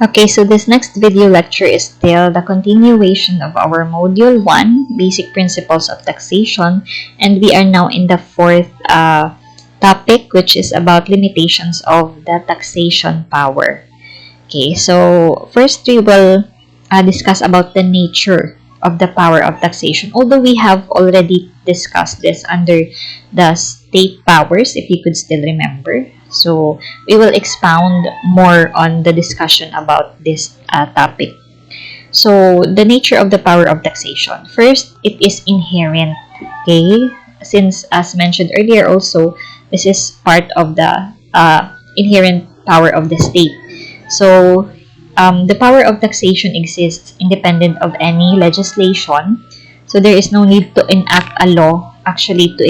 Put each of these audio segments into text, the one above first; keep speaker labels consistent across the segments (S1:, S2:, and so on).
S1: Okay, so this next video lecture is still the continuation of our Module 1, Basic Principles of Taxation, and we are now in the fourth topic, which is about limitations of the taxation power. Okay, so first we will discuss about the nature of the power of taxation. Although we have already discussed this under the state powers, if you could still remember. So we will expound more on the discussion about this topic. So the nature of the power of taxation. First, it is inherent. Okay, since as mentioned earlier also, this is part of the inherent power of the state. So the power of taxation exists independent of any legislation. So there is no need to enact a law actually to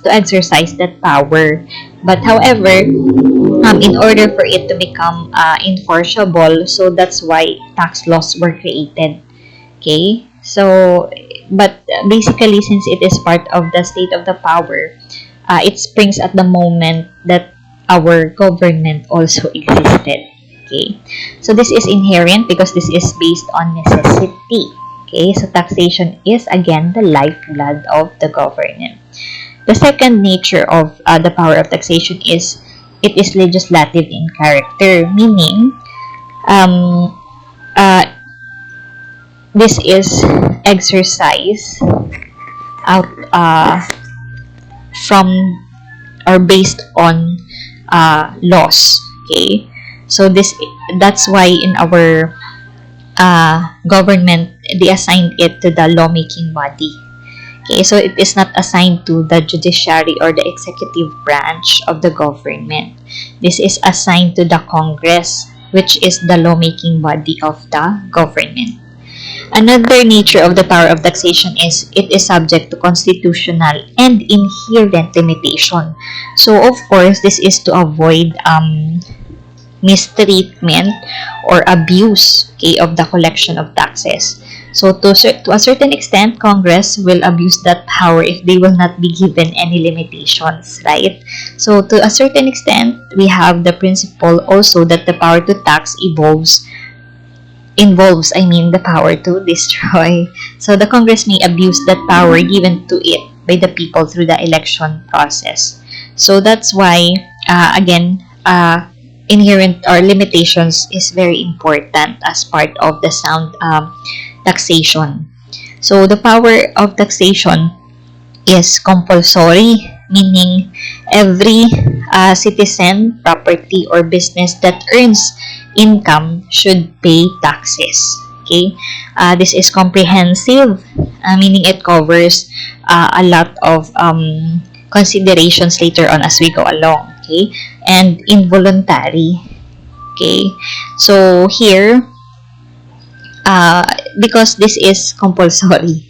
S1: exercise that power. But however, in order for it to become enforceable, so that's why tax laws were created. Okay, so but basically, since it is part of the state of the power, it springs at the moment that our government also existed. Okay, so this is inherent because this is based on necessity. Okay, so taxation is again the lifeblood of the government. The second nature of the power of taxation is it is legislative in character, meaning this is exercise out from or based on laws. Okay, so that's why in our government they assigned it to the lawmaking body. Okay, so it is not assigned to the judiciary or the executive branch of the government. This is assigned to the Congress, which is the lawmaking body of the government. Another nature of the power of taxation is it is subject to constitutional and inherent limitation. So of course, this is to avoid mistreatment or abuse, okay, of the collection of taxes. So to a certain extent, Congress will abuse that power if they will not be given any limitations, right? So to a certain extent, we have the principle also that the power to tax involves the power to destroy. So the Congress may abuse that power given to it by the people through the election process. So that's why, inherent or limitations is very important as part of the sound taxation. So the power of taxation is compulsory, meaning every citizen, property, or business that earns income should pay taxes. Okay, this is comprehensive, meaning it covers a lot of considerations later on as we go along. Okay, and involuntary. Okay, so here because this is compulsory,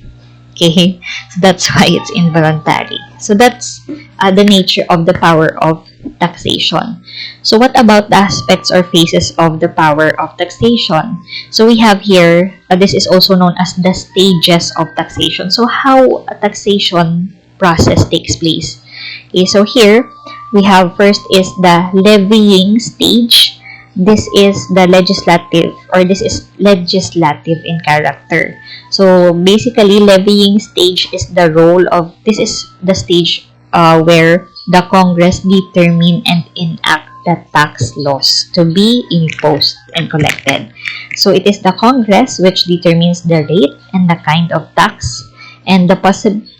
S1: okay, so that's why it's involuntary. So that's the nature of the power of taxation. So what about the aspects or phases of the power of taxation? So we have here, this is also known as the stages of taxation. So how a taxation process takes place. Okay, so here we have first is the levying stage. This is the legislative, or this is legislative in character. So basically, levying stage is the role of, this is the stage where the Congress determine and enact the tax laws to be imposed and collected. So it is the Congress which determines the rate and the kind of tax and the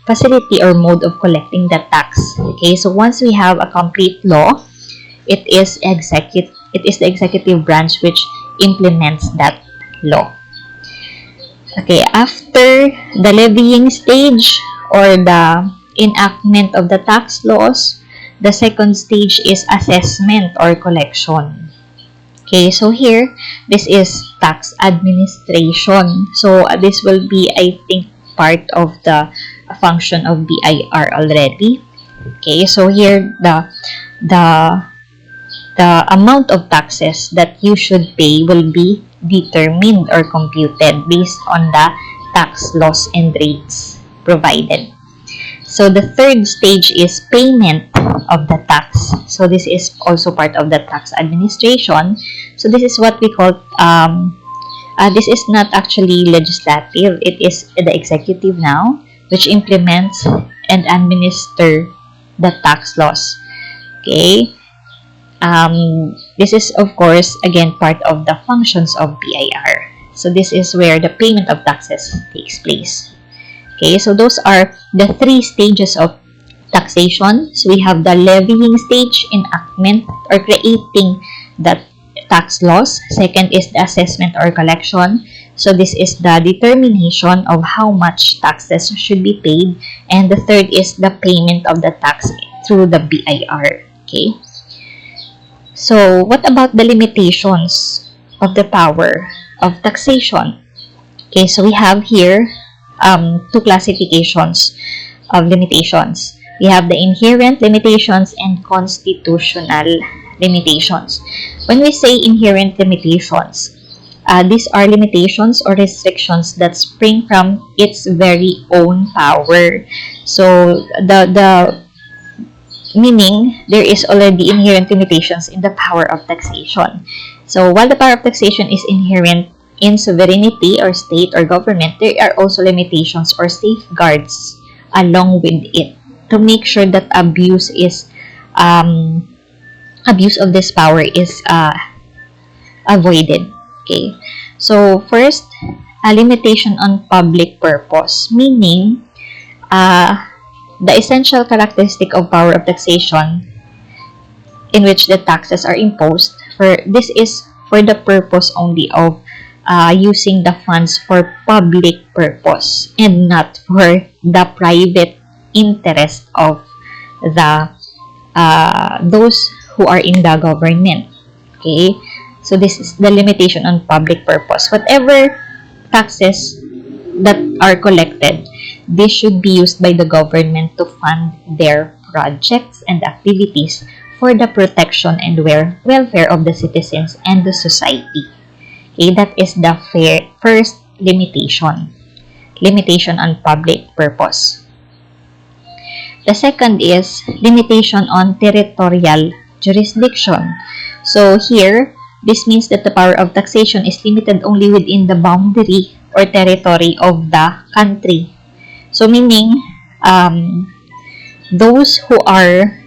S1: facility or mode of collecting the tax. Okay, so once we have a complete law, it is the executive branch which implements that law. Okay, after the levying stage or the enactment of the tax laws, the second stage is assessment or collection. Okay, so here, this is tax administration. So this will be, I think, part of the function of BIR already. Okay, so here the amount of taxes that you should pay will be determined or computed based on the tax laws and rates provided. So the third stage is payment. of the tax. So this is also part of the tax administration. So this is what we call this is not actually legislative. It is the executive now, which implements and administer the tax laws. Okay. This is, of course, again, part of the functions of BIR. So this is where the payment of taxes takes place. Okay, so those are the 3 stages of taxation. So we have the levying stage, enactment or creating the tax laws. Second is the assessment or collection. So this is the determination of how much taxes should be paid. And the third is the payment of the tax through the BIR. Okay. So what about the limitations of the power of taxation? Okay, so we have here 2 classifications of limitations. We have the inherent limitations and constitutional limitations. When we say inherent limitations, these are limitations or restrictions that spring from its very own power. So the meaning there is already inherent limitations in the power of taxation. So while the power of taxation is inherent in sovereignty or state or government, there are also limitations or safeguards along with it to make sure that abuse of this power is avoided. Okay, so first, a limitation on public purpose, meaning the essential characteristic of power of taxation in which the taxes are imposed, this is for the purpose only of using the funds for public purpose and not for the private interest of the those who are in the government. Okay, so this is the limitation on public purpose. Whatever taxes that are collected, this should be used by the government to fund their projects and activities for the protection and welfare of the citizens and the society. Okay, that is the first limitation on public purpose. The second is limitation on territorial jurisdiction. So here, this means that the power of taxation is limited only within the boundary or territory of the country. So meaning, those who are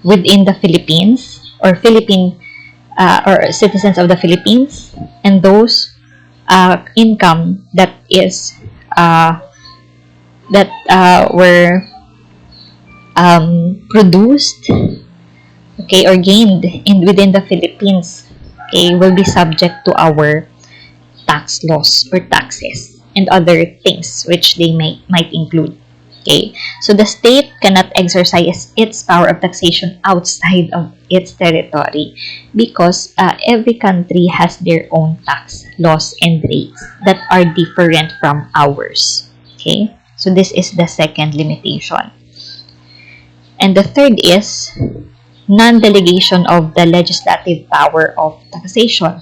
S1: within the Philippines or or citizens of the Philippines, and those income that is were produced, okay, or gained within the Philippines, okay, will be subject to our tax laws or taxes and other things which they might include. Okay, so the state cannot exercise its power of taxation outside of its territory because every country has their own tax laws and rates that are different from ours. Okay, so this is the second limitation. And the third is non-delegation of the legislative power of taxation,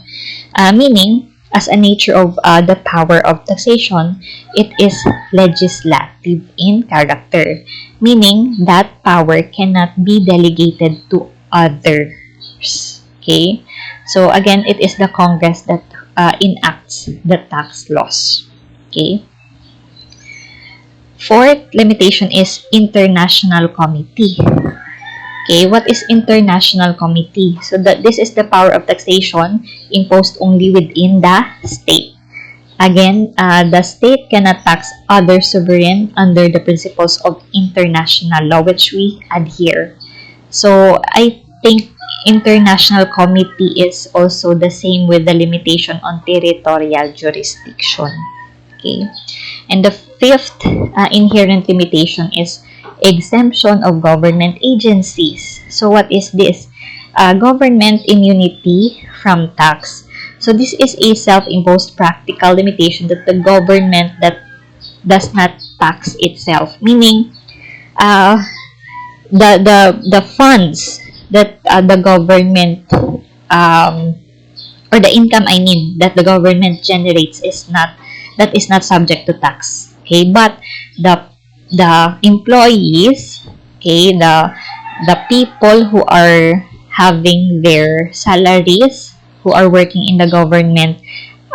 S1: meaning, as a nature of the power of taxation, it is legislative in character, meaning that power cannot be delegated to others. Okay, so again, it is the Congress that enacts the tax laws. Okay. Fourth limitation is international committee. Okay, what is international committee? So this is the power of taxation imposed only within the state. Again, the state cannot tax other sovereign under the principles of international law, which we adhere. So I think international committee is also the same with the limitation on territorial jurisdiction. Okay, and the fifth inherent limitation is exemption of government agencies. So what is this? Government immunity from tax. So this is a self-imposed practical limitation that the government that does not tax itself, meaning the funds that the government or the income, I mean, that the government generates is not subject to tax. Okay, but the employees, okay, the people who are having their salaries, who are working in the government,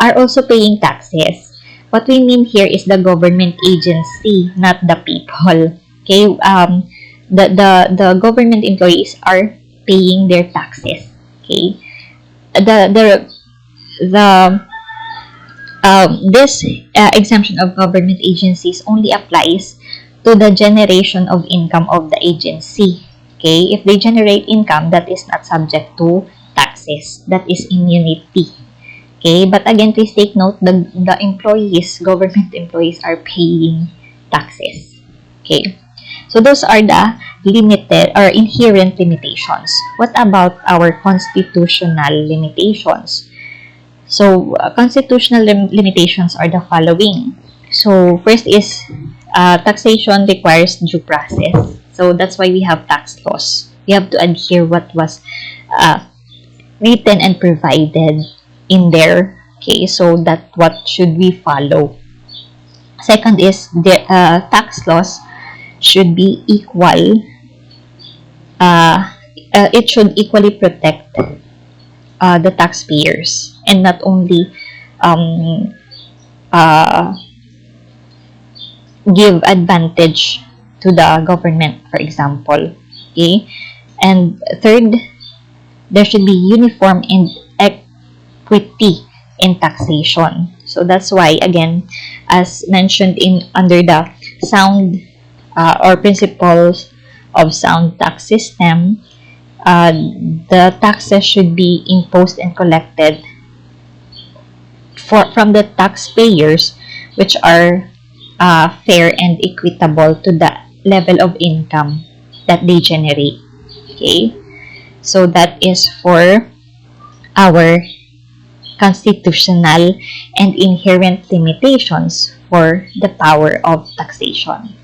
S1: are also paying taxes. What we mean here is the government agency, not the people. Okay, the government employees are paying their taxes. Okay, the this exemption of government agencies only applies to the generation of income of the agency. Okay, if they generate income, that is not subject to taxes. That is immunity. Okay, but again, please take note the employees, government employees, are paying taxes. Okay, so those are the limited or inherent limitations. What about our constitutional limitations? So, constitutional limitations are the following. So, first is taxation requires due process. So, that's why we have tax laws. We have to adhere what was written and provided in there. Okay, so that what should we follow. Second is the tax laws should be equal. It should equally protect the taxpayers and not only uh, give advantage to the government, for example. Okay, and third, there should be uniform and equity in taxation. So that's why, again, as mentioned in under the sound or principles of sound tax system, the taxes should be imposed and collected from the taxpayers, which are fair and equitable to the level of income that they generate. Okay, so that is for our constitutional and inherent limitations for the power of taxation.